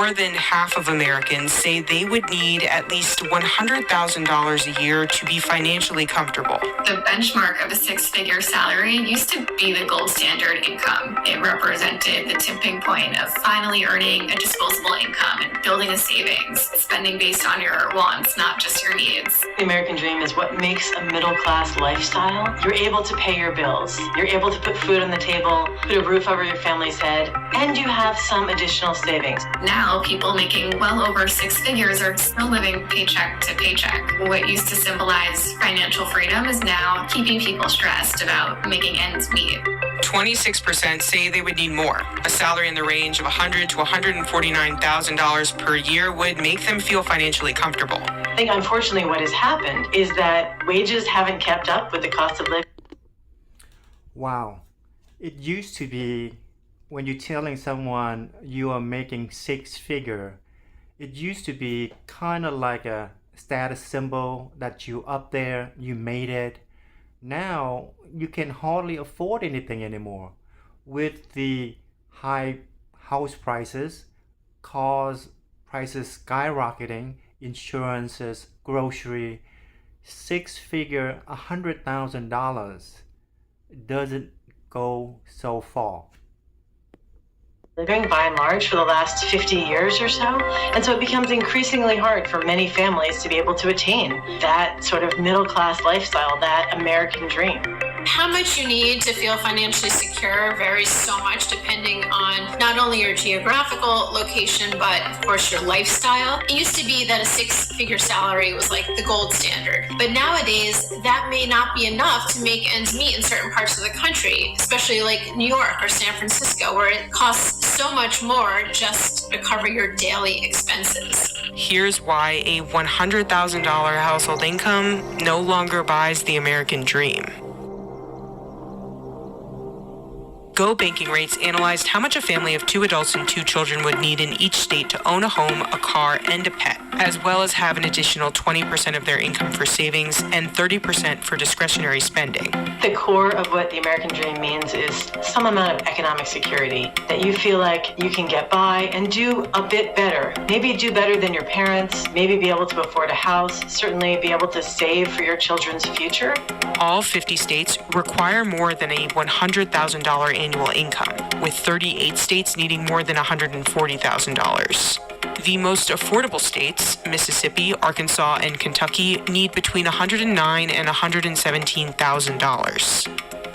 More than half of Americans say they would need at least $100,000 a year to be financially comfortable. The benchmark of a six-figure salary used to be the gold standard income. It represented the tipping point of finally earning a disposable income and building a savings, spending based on your wants, not just your needs. The American dream is what makes a middle-class lifestyle. You're able to pay your bills. You're able to put food on the table, put a roof over your family's head, and you have some additional savings. Now, people making well over six figures are still living paycheck to paycheck. What used to symbolize financial freedom is now keeping people stressed about making ends meet. 26% say they would need more. A salary in the range of $100,000 to $149,000 per year would make them feel financially comfortable. I think, unfortunately, what has happened is that wages haven't kept up with the cost of living. Wow. It used to be when you're telling someone you are making six figure, it used to be kind of like a status symbol that you up there, you made it. Now you can hardly afford anything anymore. With the high house prices, cars prices skyrocketing, insurances, grocery, six figure, $100,000 doesn't go so far. Living by and large for the last 50 years or so. And so it becomes increasingly hard for many families to be able to attain that sort of middle-class lifestyle, that American dream. How much you need to feel financially secure varies so much depending on not only your geographical location, but of course your lifestyle. It used to be that a six-figure salary was like the gold standard. But nowadays, that may not be enough to make ends meet in certain parts of the country, especially like New York or San Francisco, where it costs so much more just to cover your daily expenses. Here's why a $100,000 household income no longer buys the American dream. Go Banking Rates analyzed how much a family of 2 adults and 2 children would need in each state to own a home, a car, and a pet, as well as have an additional 20% of their income for savings and 30% for discretionary spending. The core of what the American dream means is some amount of economic security, that you feel like you can get by and do a bit better. Maybe do better than your parents, maybe be able to afford a house, certainly be able to save for your children's future. All 50 states require more than a $100,000 annual income, with 38 states needing more than $140,000. The most affordable states, Mississippi, Arkansas, and Kentucky, need between $109,000 and $117,000.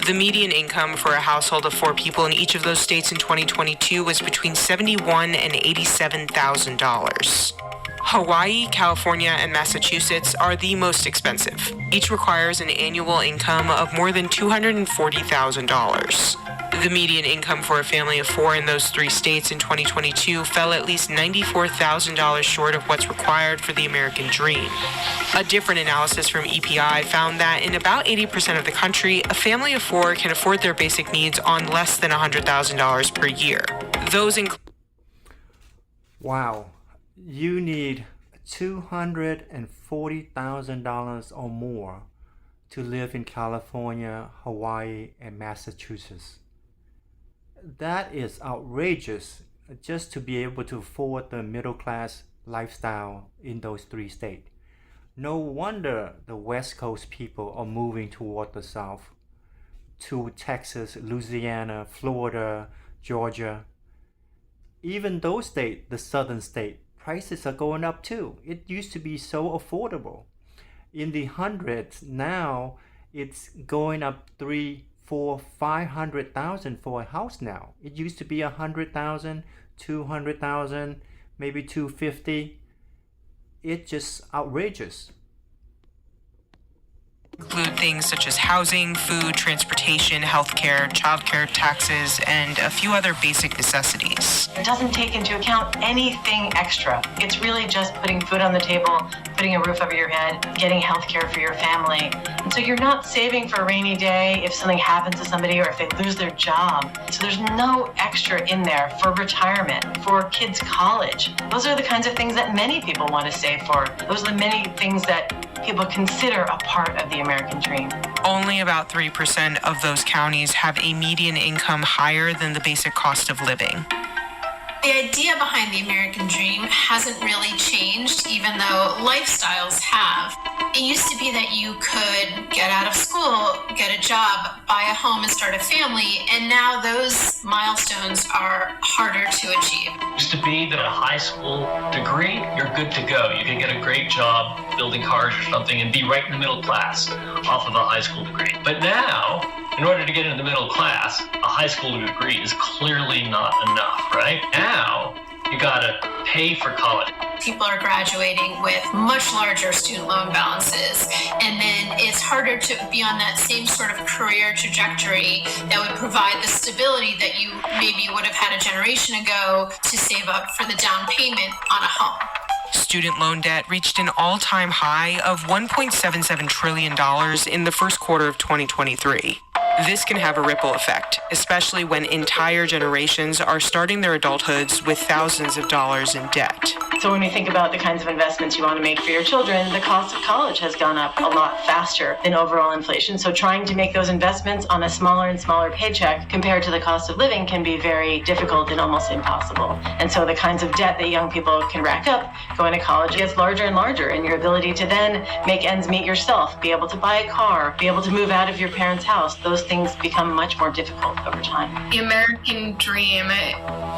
The median income for a household of 4 people in each of those states in 2022 was between $71,000 and $87,000. Hawaii, California, and Massachusetts are the most expensive. Each requires an annual income of more than $240,000. The median income for a family of 4 in those 3 states in 2022 fell at least $94,000 short of what's required for the American dream. A different analysis from EPI found that in about 80% of the country, a family of 4 can afford their basic needs on less than $100,000 per year. Those include... Wow. You need $240,000 or more to live in California, Hawaii, and Massachusetts. That is outrageous just to be able to afford the middle class lifestyle in those 3 states. No wonder the West Coast people are moving toward the South, to Texas, Louisiana, Florida, Georgia. Even those states, the southern states, prices are going up too. It used to be so affordable. In the hundreds, now it's going up 300,000, 400,000, 500,000 for a house now. It used to be 100,000, 200,000, maybe 250. It's just outrageous. Include things such as housing, food, transportation, healthcare, childcare, taxes, and a few other basic necessities. It doesn't take into account anything extra. It's really just putting food on the table, putting a roof over your head, getting healthcare for your family. And so you're not saving for a rainy day if something happens to somebody or if they lose their job. So there's no extra in there for retirement, for kids' college. Those are the kinds of things that many people want to save for. Those are the many things that people consider a part of the American dream. Only about 3% of those counties have a median income higher than the basic cost of living. The idea behind the American dream hasn't really changed, even though lifestyles have. It used to be that you could get out of school, get a job, buy a home, and start a family, and now those milestones are harder to achieve. It used to be that a high school degree, you're good to go. You can get a great job building cars or something and be right in the middle class off of a high school degree. But now, in order to get into the middle class, a high school degree is clearly not enough, right? Now, you gotta pay for college. People are graduating with much larger student loan balances, and then it's harder to be on that same sort of career trajectory that would provide the stability that you maybe would have had a generation ago to save up for the down payment on a home. Student loan debt reached an all-time high of $1.77 trillion in the first quarter of 2023. This can have a ripple effect, especially when entire generations are starting their adulthoods with thousands of dollars in debt. So when we think about the kinds of investments you want to make for your children, the cost of college has gone up a lot faster than overall inflation. So trying to make those investments on a smaller and smaller paycheck compared to the cost of living can be very difficult and almost impossible. And so the kinds of debt that young people can rack up going to college gets larger and larger, and your ability to then make ends meet yourself, be able to buy a car, be able to move out of your parents' house, those things become much more difficult over time. The American dream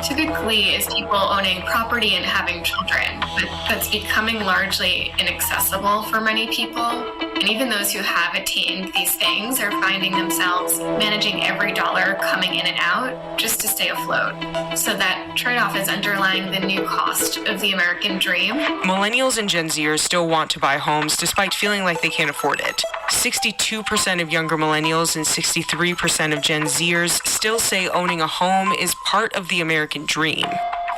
typically is people owning property and having children, but that's becoming largely inaccessible for many people. And even those who have attained these things are finding themselves managing every dollar coming in and out just to stay afloat. So that trade-off is underlying the new cost of the American dream. Millennials and Gen Zers still want to buy homes despite feeling like they can't afford it. 62% of younger millennials and 63% of Gen Zers still say owning a home is part of the American dream.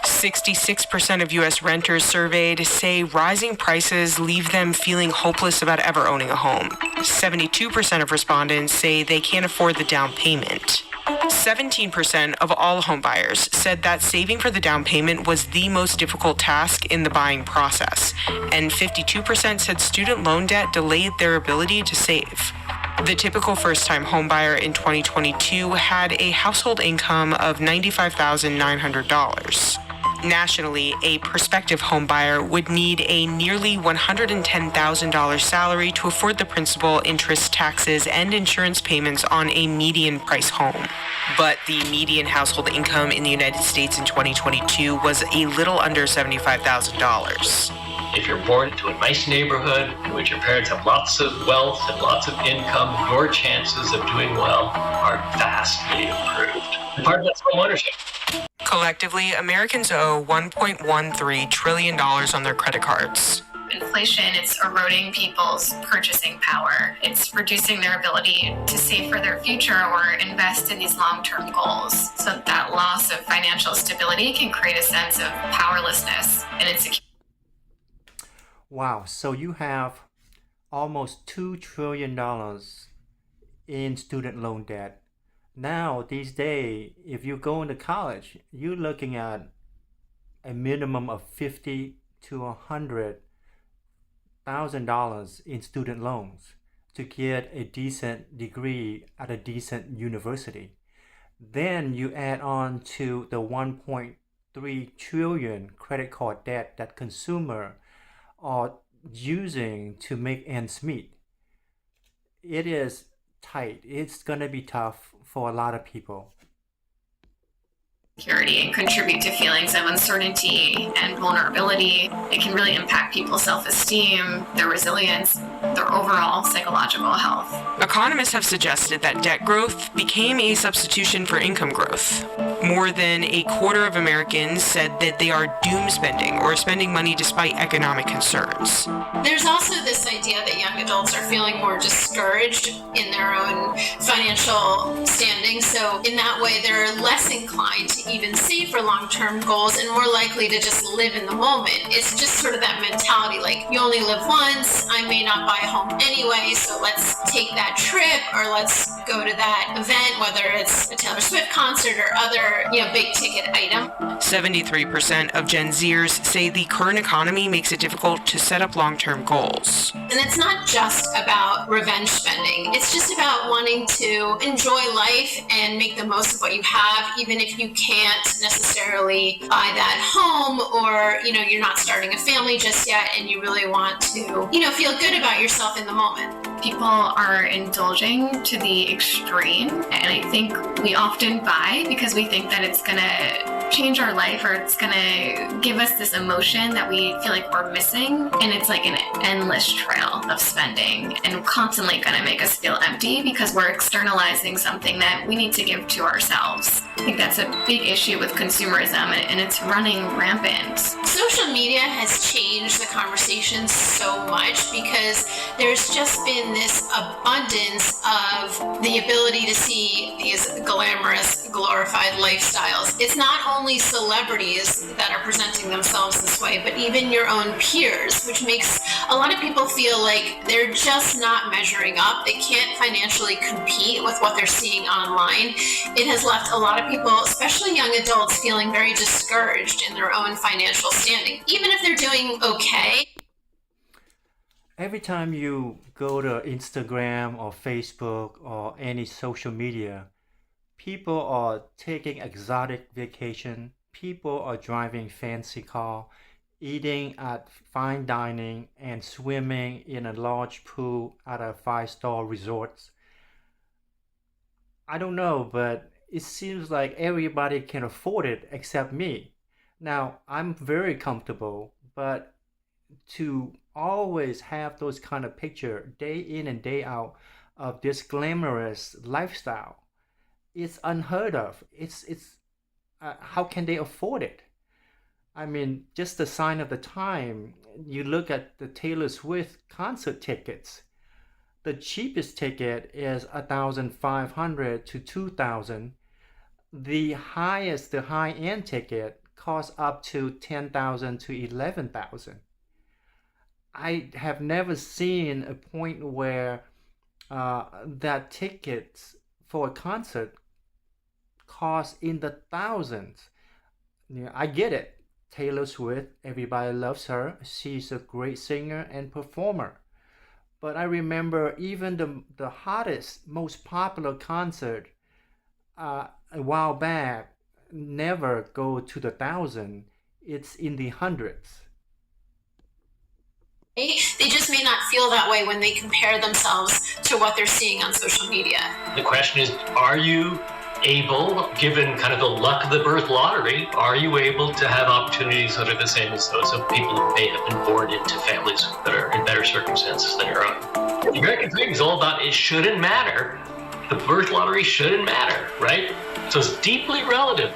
66% of U.S. renters surveyed say rising prices leave them feeling hopeless about ever owning a home. 72% of respondents say they can't afford the down payment. 17% of all home buyers said that saving for the down payment was the most difficult task in the buying process, and 52% said student loan debt delayed their ability to save. The typical first-time homebuyer in 2022 had a household income of $95,900. Nationally, a prospective homebuyer would need a nearly $110,000 salary to afford the principal, interest, taxes, and insurance payments on a median price home. But the median household income in the United States in 2022 was a little under $75,000. If you're born into a nice neighborhood in which your parents have lots of wealth and lots of income, your chances of doing well are vastly improved. And part of that's home ownership. Collectively, Americans owe $1.13 trillion on their credit cards. Inflation, it's eroding people's purchasing power. It's reducing their ability to save for their future or invest in these long-term goals. So that loss of financial stability can create a sense of powerlessness and insecurity. Wow, so you have almost $2 trillion in student loan debt. Now, these days, if you go into college, you're looking at a minimum of $50,000 to $100,000 in student loans to get a decent degree at a decent university. Then you add on to the 1.3 trillion credit card debt that consumers are using to make ends meet. It is tight. It's going to be tough for a lot of people. Security and contribute to feelings of uncertainty and vulnerability. It can really impact people's self-esteem, their resilience, their overall psychological health. Economists have suggested that debt growth became a substitution for income growth. More than a quarter of Americans said that they are doom spending or spending money despite economic concerns. There's also this idea that young adults are feeling more discouraged in their own financial standing. So in that way, they're less inclined to even save for long-term goals and more likely to just live in the moment. It's just sort of that mentality, like, you only live once, I may not buy a home anyway, so let's take that trip or let's go to that event, whether it's a Taylor Swift concert or other, big ticket item. 73% of Gen Zers say the current economy makes it difficult to set up long-term goals. And it's not just about revenge spending. It's just about wanting to enjoy life and make the most of what you have, even if you can't necessarily buy that home, or, you're not starting a family just yet and you really want to, feel good about yourself in the moment. People are indulging to the extreme, and I think we often buy because we think that it's gonna change our life, or it's gonna give us this emotion that we feel like we're missing, and it's like an endless trail of spending and constantly gonna make us feel empty because we're externalizing something that we need to give to ourselves. I think that's a big issue with consumerism, and it's running rampant. Social media has changed the conversation so much because there's just been this abundance of the ability to see these glamorous, glorified lifestyles. It's not only celebrities that are presenting themselves this way, but even your own peers, which makes a lot of people feel like they're just not measuring up. They can't financially compete with what they're seeing online. It has left a lot of people, especially young adults, feeling very discouraged in their own financial standing, even if they're doing okay. Every time you go to Instagram or Facebook or any social media, people are taking exotic vacation, people are driving fancy car, eating at fine dining, and swimming in a large pool at a 5-star resort. I don't know, but it seems like everybody can afford it except me. Now, I'm very comfortable, but to always have those kind of picture day in and day out of this glamorous lifestyle, it's unheard of. It's how can they afford it? I mean, just the sign of the time. You look at the Taylor Swift concert tickets. The cheapest ticket is $1,500 to $2,000. The high-end ticket costs up to $10,000 to $11,000. I have never seen a point where that tickets for a concert cost in the thousands. I get it. Taylor Swift, everybody loves her. She's a great singer and performer. But I remember even the hottest, most popular concert a while back never go to the thousand. It's in the hundreds. They just may not feel that way when they compare themselves to what they're seeing on social media. The question is, are you able, given kind of the luck of the birth lottery, are you able to have opportunities that are the same as those of people who may have been born into families that are in better circumstances than your own? The American dream is all about it shouldn't matter. The birth lottery shouldn't matter, right? So it's deeply relative.